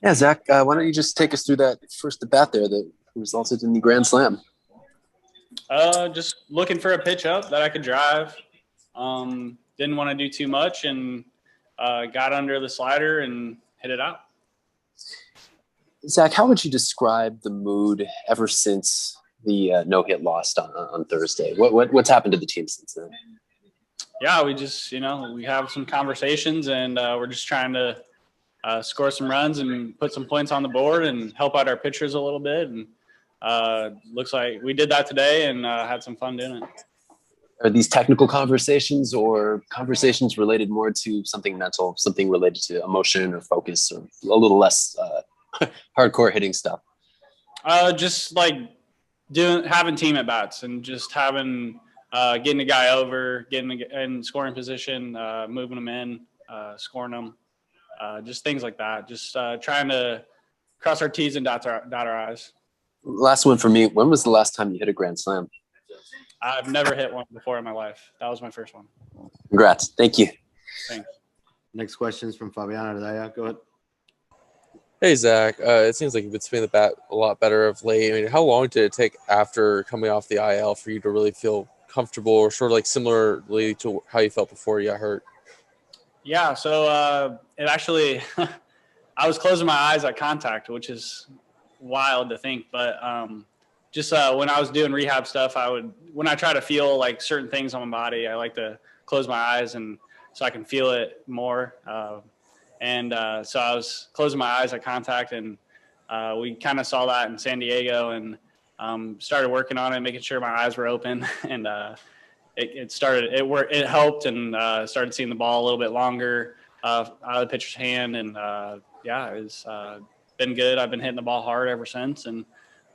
Yeah, Zach, why don't you just take us through that first at bat there that resulted in the grand slam? Just looking for a pitch up that I could drive. Didn't want to do too much and got under the slider and hit it out. Zach, how would you describe the mood ever since the no-hit loss on Thursday? What's happened to the team since then? Yeah, we just, we have some conversations and we're just trying to score some runs and put some points on the board and help out our pitchers a little bit. And looks like we did that today and had some fun doing it. Are these technical conversations or conversations related more to something mental, something related to emotion or focus, or a little less hardcore hitting stuff? Just like having team at bats and just having getting a guy over, getting in scoring position, moving them in, scoring them, just things like that. Just trying to cross our T's and dot our I's. Last one for me. When was the last time you hit a grand slam? I've never hit one before in my life. That was my first one. Congrats. Thank you. Thanks. Next question is from Fabiana Daya. Go ahead. Hey, Zach. It seems like you've been spinning the bat a lot better of late. I mean, how long did it take after coming off the IL for you to really feel comfortable, or sort of like similarly to how you felt before you got hurt? Yeah, so it actually I was closing my eyes at contact, which is wild to think. But just when I was doing rehab stuff, when I try to feel like certain things on my body, I like to close my eyes and so I can feel it more. So I was closing my eyes at contact, and we kind of saw that in San Diego and started working on it, making sure my eyes were open. And it helped, and started seeing the ball a little bit longer out of the pitcher's hand. And it's been good. I've been hitting the ball hard ever since and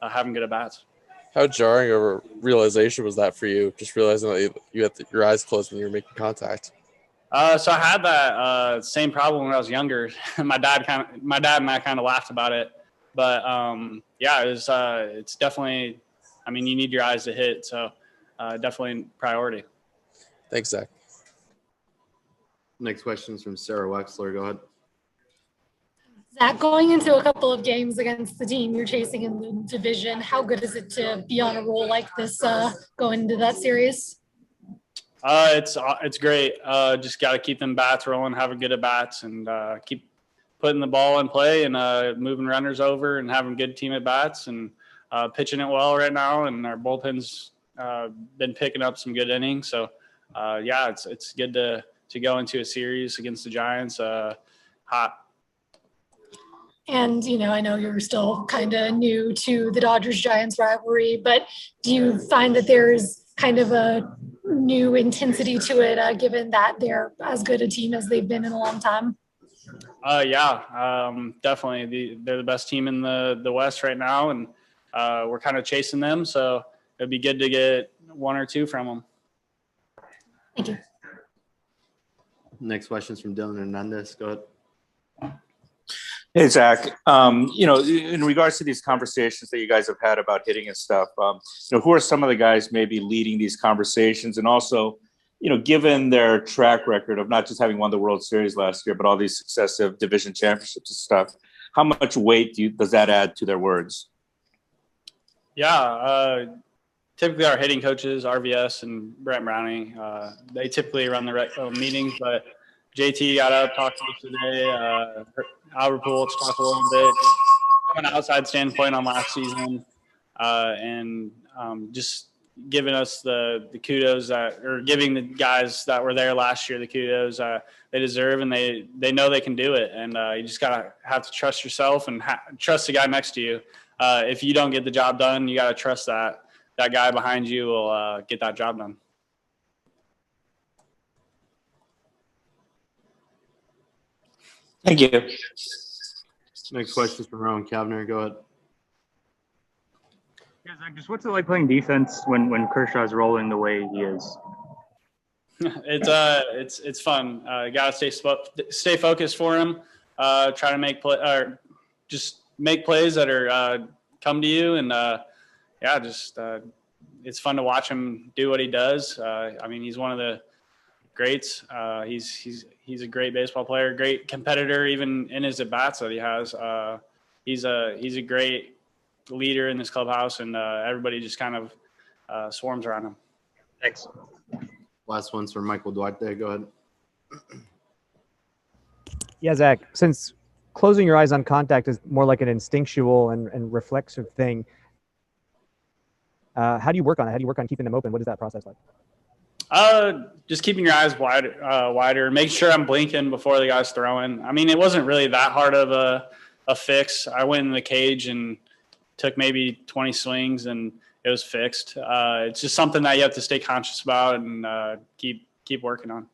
having good at bats. How jarring of a realization was that for you, just realizing that you had your eyes closed when you were making contact? So I had that same problem when I was younger. My dad and I kind of laughed about it, but it's definitely. I mean, you need your eyes to hit, so definitely priority. Thanks, Zach. Next question is from Sarah Wexler. Go ahead. Zach, going into a couple of games against the team you're chasing in the division, how good is it to be on a roll like this going into that series? It's great. Just got to keep them bats rolling, having good at bats, and keep putting the ball in play and moving runners over and having good team at bats and pitching it well right now. And our bullpen's been picking up some good innings. So it's good to go into a series against the Giants hot. And, I know you're still kind of new to the Dodgers-Giants rivalry, but do you find that there's kind of a new intensity to it, given that they're as good a team as they've been in a long time? Definitely. They're the best team in the West right now, and we're kind of chasing them. So it'd be good to get one or two from them. Thank you. Next question is from Dylan Hernandez. Go ahead. Hey, Zach, in regards to these conversations that you guys have had about hitting and stuff, who are some of the guys maybe leading these conversations? And also, given their track record of not just having won the World Series last year, but all these successive division championships and stuff, how much weight does that add to their words? Yeah, typically our hitting coaches, RVS and Brett Browning, they typically run the meetings, but JT got up, talked to us today. Albert Pujols talked a little bit from an outside standpoint on last season, and just giving us the kudos giving the guys that were there last year the kudos they deserve, and they know they can do it. And you just have to trust yourself and trust the guy next to you. If you don't get the job done, you got to trust that guy behind you will get that job done. Thank you. Next question is from Rowan Kavner. Go ahead. Yeah, Zach, just what's it like playing defense when Kershaw's rolling the way he is? It's fun. You gotta stay focused for him. Try to make just make plays that are come to you, and it's fun to watch him do what he does. I mean, he's one of the greats. He's a great baseball player, great competitor, even in his at bats that he has. He's a great leader in this clubhouse, and everybody just kind of swarms around him. Thanks. Last one's from Michael Duarte. Go ahead. Yeah, Zach, since closing your eyes on contact is more like an instinctual and reflexive thing, how do you work on it? How do you work on keeping them open? What is that process like? Just keeping your eyes wider, make sure I'm blinking before the guy's throwing. I mean, it wasn't really that hard of a fix. I went in the cage and took maybe 20 swings and it was fixed. It's just something that you have to stay conscious about and keep working on.